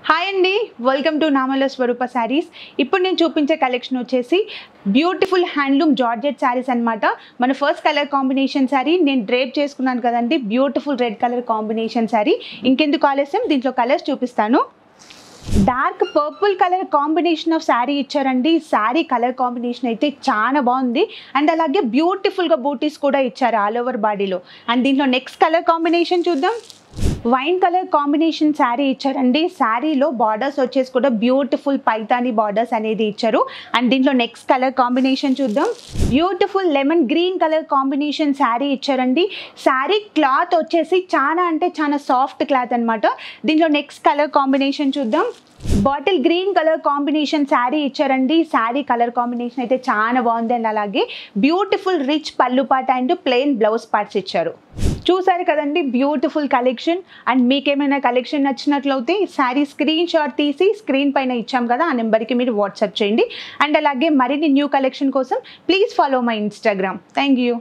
Hi అండి, welcome to నామల స్వరూప శారీస్. ఇప్పుడు నేను చూపించే కలెక్షన్ వచ్చేసి బ్యూటిఫుల్ హ్యాండ్లూమ్ జార్జెట్ శారీస్ అనమాట. మన ఫస్ట్ కలర్ కాంబినేషన్ శారీ నేను డ్రేప్ చేసుకున్నాను కదండి, beautiful red colour combination sari. ఇంకెందుకు ఆలస్యం, దీంట్లో కలర్స్ చూపిస్తాను. Dark purple colour combination of sari ఇచ్చారండి. శారీ కలర్ కాంబినేషన్ అయితే చాలా బాగుంది. అండ్ అలాగే బ్యూటిఫుల్గా బూటీస్ కూడా ఇచ్చారు ఆల్ ఓవర్ బాడీలో. అండ్ దీంట్లో నెక్స్ట్ కలర్ కాంబినేషన్ చూద్దాం. వైన్ కలర్ కాంబినేషన్ శారీ ఇచ్చారండి. శారీలో బార్డర్స్ వచ్చేసి కూడా బ్యూటిఫుల్ పైతాని బార్డర్స్ అనేది ఇచ్చారు. అండ్ దీంట్లో నెక్స్ట్ కలర్ కాంబినేషన్ చూద్దాం. Beautiful lemon green colour combination sari ఇచ్చారండి. శారీ క్లాత్ వచ్చేసి చాలా అంటే చాలా సాఫ్ట్ క్లాత్ అనమాట. దీంట్లో నెక్స్ట్ కలర్ కాంబినేషన్ చూద్దాం. Bottle green colour combination sari ఇచ్చారండి. శారీ కలర్ కాంబినేషన్ అయితే చాలా బాగుంది. అండ్ అలాగే బ్యూటిఫుల్ రిచ్ పళ్ళు పాట అండ్ ప్లెయిన్ బ్లౌజ్ పార్ట్స్ ఇచ్చారు. చూసారు కదండి బ్యూటిఫుల్ కలెక్షన్. అండ్ మీకేమైనా కలెక్షన్ నచ్చినట్లయితే శారీ స్క్రీన్ షాట్ తీసి స్క్రీన్ పైన ఇచ్చాం కదా, ఆ నెంబర్కి మీరు వాట్సాప్ చేయండి. అండ్ అలాగే మరిన్ని న్యూ కలెక్షన్ కోసం please follow my Instagram. Thank you.